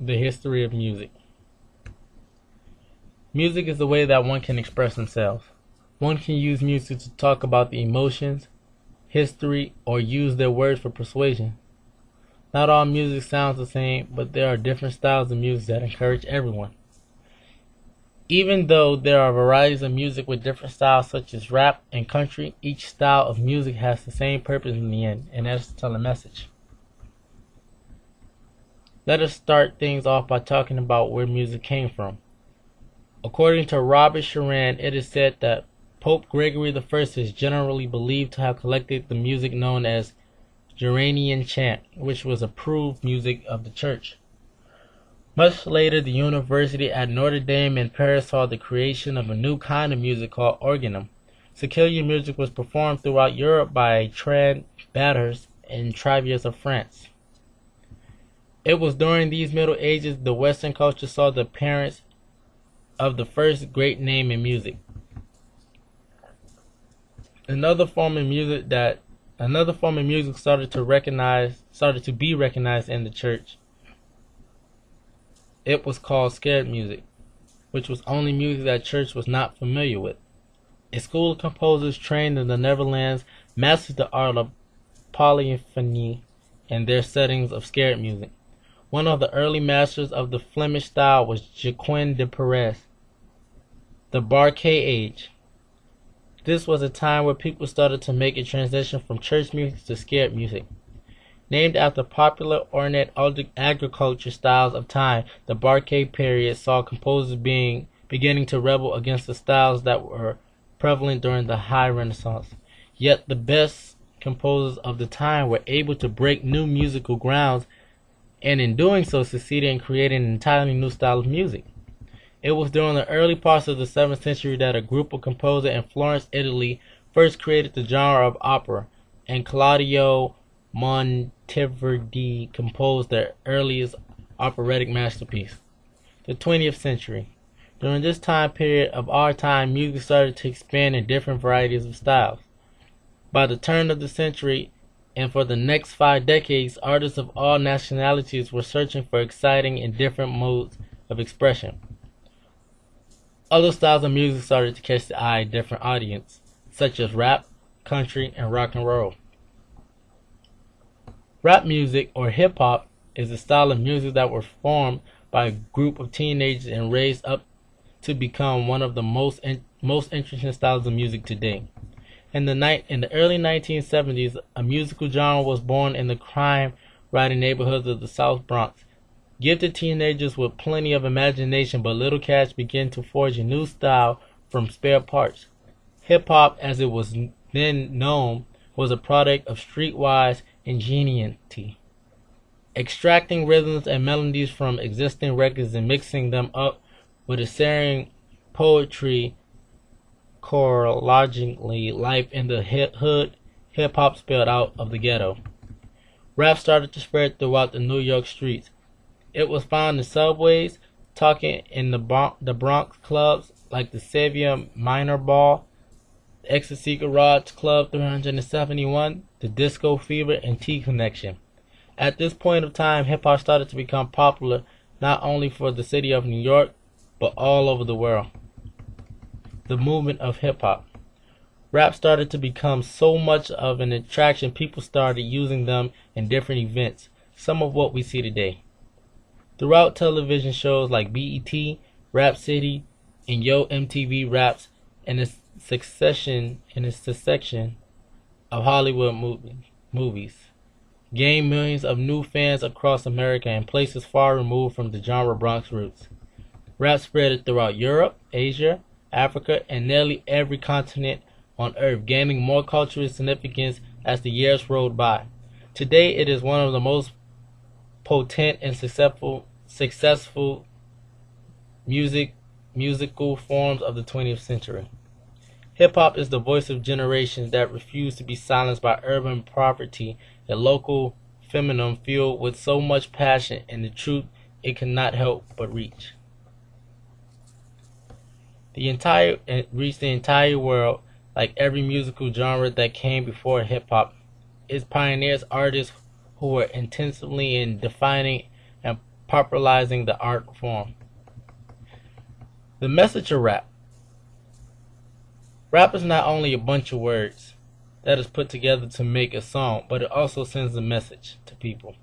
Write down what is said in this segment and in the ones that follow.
The history of music. Music is the way that one can express themselves. One can use music to talk about the emotions, history, or use their words for persuasion. Not all music sounds the same, but there are different styles of music that encourage everyone. Even though there are varieties of music with different styles such as rap and country, each style of music has the same purpose in the end, and that is to tell a message. Let us start things off by talking about where music came from. According to Robert Sharan, it is said that Pope Gregory I is generally believed to have collected the music known as Gregorian chant, which was approved music of the church. Much later, the University at Notre Dame in Paris saw the creation of a new kind of music called organum. Secular music was performed throughout Europe by Trans-Batters and Triviers of France. It was during these Middle Ages the Western culture saw the appearance of the first great name in music. Another form of music started to be recognized in the church. It was called scared music, which was only music that church was not familiar with. A school of composers trained in the Netherlands mastered the art of polyphony and their settings of scared music. One of the early masters of the Flemish style was Jacquin de Perez. The Barque Age. This was a time where people started to make a transition from church music to scared music. Named after popular ornate agriculture styles of time, the Barque period saw composers beginning to rebel against the styles that were prevalent during the High Renaissance. Yet the best composers of the time were able to break new musical grounds, and in doing so succeeded in creating an entirely new style of music. It was during the early parts of the 7th century that a group of composers in Florence, Italy, first created the genre of opera, and Claudio Monteverdi composed their earliest operatic masterpiece. The 20th century. During this time period of our time, music started to expand in different varieties of styles. By the turn of the century, and for the next 5 decades, artists of all nationalities were searching for exciting and different modes of expression. Other styles of music started to catch the eye of different audiences, such as rap, country, and rock and roll. Rap music, or hip-hop, is a style of music that was formed by a group of teenagers and raised up to become one of the most interesting styles of music today. In the early 1970s, a musical genre was born in the crime-ridden neighborhoods of the South Bronx. Gifted teenagers with plenty of imagination but little cash began to forge a new style from spare parts. Hip-hop, as it was then known, was a product of streetwise ingenuity, extracting rhythms and melodies from existing records and mixing them up with a searing poetry, chronologically life in the hood. Hip-hop spilled out of the ghetto. Rap started to spread throughout the New York streets. It was found in subways, talking in the Bronx clubs like the Sevier Minor Ball, the Ecstasy Garage Club 371, the Disco Fever, and T-Connection. At this point of time, hip-hop started to become popular not only for the city of New York, but all over the world. The movement of hip-hop. Rap started to become so much of an attraction, people started using them in different events, some of what we see today. Throughout television shows like BET, Rap City, and Yo MTV Raps, and its succession of Hollywood movies, gained millions of new fans across America and places far removed from the genre Bronx roots. Rap spread throughout Europe, Asia, Africa, and nearly every continent on Earth, gaining more cultural significance as the years rolled by. Today, it is one of the most potent and successful musical forms of the 20th century. Hip-hop is the voice of generations that refuse to be silenced by urban poverty, a local phenomenon filled with so much passion and the truth it cannot help but reach. Reached the entire world, like every musical genre that came before hip-hop. Its pioneers, artists who were intensively in defining and popularizing the art form. The message of rap. Rap is not only a bunch of words that is put together to make a song, but it also sends a message to people.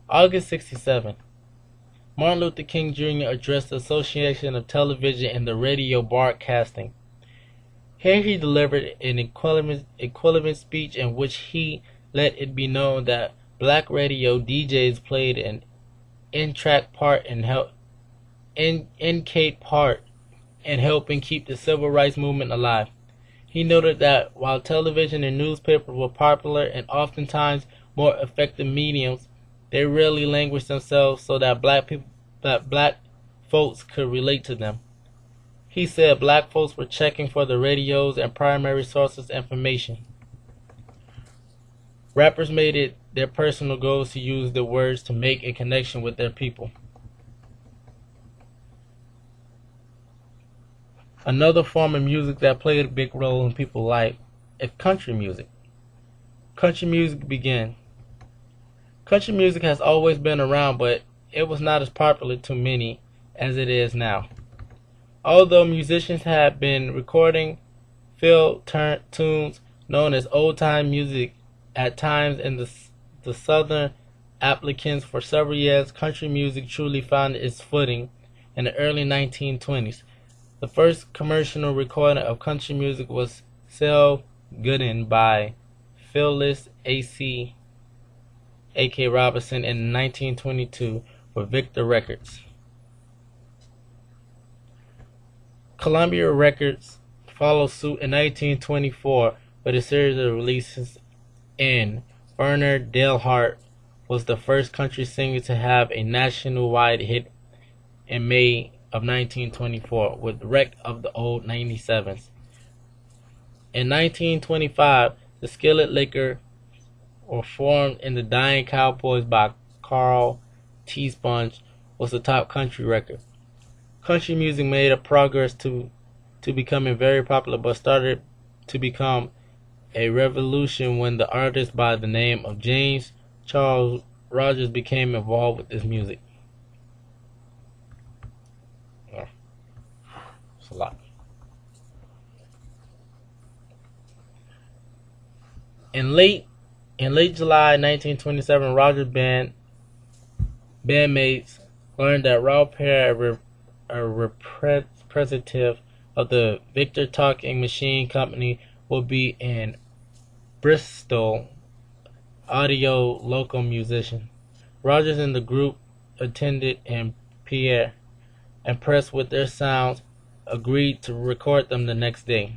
August 67. Martin Luther King Jr. addressed the Association of Television and the Radio Broadcasting. Here he delivered an equivalent speech in which he let it be known that black radio DJs played an in-track part in helping keep the civil rights movement alive. He noted that while television and newspapers were popular and oftentimes more effective mediums, they rarely languaged themselves so that black folks could relate to them. He said black folks were checking for the radios and primary sources of information. Rappers made it their personal goals to use the words to make a connection with their people. Another form of music that played a big role in people's life is country music. Country music began. Country music has always been around, but it was not as popular to many as it is now. Although musicians have been recording fill tunes known as old-time music at times in the southern applicants for several years, country music truly found its footing in the early 1920s. The first commercial recording of country music was Sell Gooden by Phyllis A.K. Robinson in 1922 for Victor Records. Columbia Records followed suit in 1924 with a series of releases, and Bernard Dalhart was the first country singer to have a nationwide hit in May of 1924 with Wreck of the Old 97s. In 1925, the Skillet Liquor were formed in the Dying Cowboys by Carl T. Sponge was the top country record. Country music made a progress to becoming very popular, but started to become a revolution when the artist by the name of James Charles Rogers became involved with this music. It's a lot. In late July 1927, Rogers' bandmates learned that Ralph Perry, a representative of the Victor Talking Machine Company, will be in Bristol, audio local musician. Rogers and the group attended, and Pierre, impressed with their sounds, agreed to record them the next day.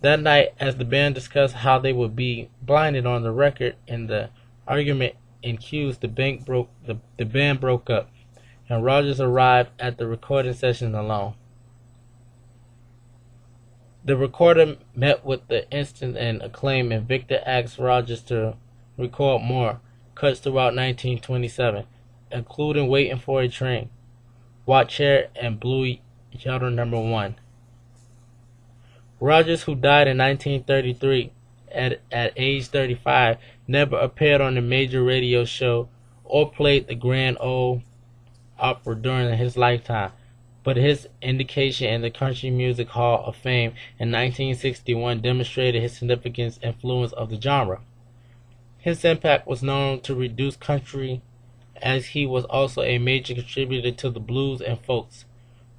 That night, as the band discussed how they would be blinded on the record and the argument ensued, the band broke up, and Rogers arrived at the recording session alone. The recorder met with the instant and acclaim, and Victor asked Rogers to record more cuts throughout 1927, including Waiting for a Train, Watch Here, and Blue Yellow No. 1. Rogers, who died in 1933 at age 35, never appeared on a major radio show or played the Grand Ole Opry during his lifetime, but his indication in the Country Music Hall of Fame in 1961 demonstrated his significant influence of the genre. His impact was known to reduce country, as he was also a major contributor to the blues and folks.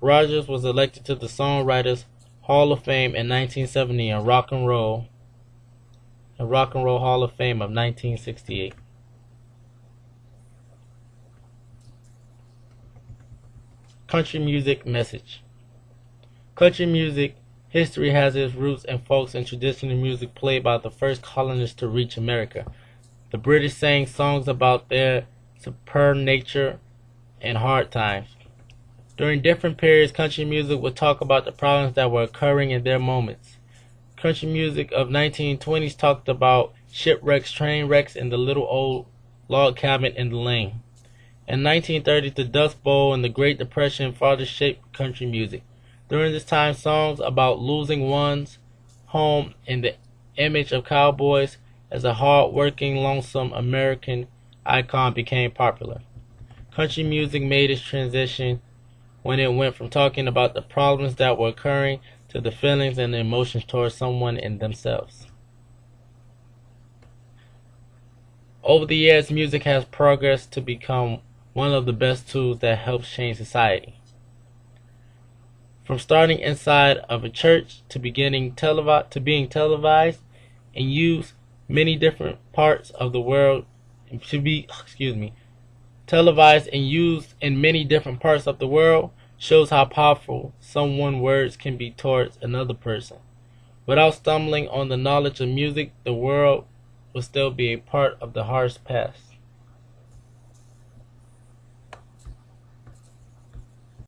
Rogers was elected to the Songwriters Hall of Fame in 1970 and Rock and Roll Hall of Fame of 1968. Country music message. Country music history has its roots in folks and traditional music played by the first colonists to reach America. The British sang songs about their superb nature and hard times. During different periods, country music would talk about the problems that were occurring in their moments. Country music of 1920s talked about shipwrecks, train wrecks, and the little old log cabin in the lane. In 1930s, the Dust Bowl and the Great Depression further shaped country music. During this time, songs about losing one's home and the image of cowboys as a hard-working, lonesome American icon became popular. Country music made its transition when it went from talking about the problems that were occurring to the feelings and the emotions towards someone and themselves. Over the years, music has progressed to become one of the best tools that helps change society. From starting inside of a church to being televised and used many different parts of the world televised and used in many different parts of the world shows how powerful someone's words can be towards another person. Without stumbling on the knowledge of music, the world will still be a part of the harsh past.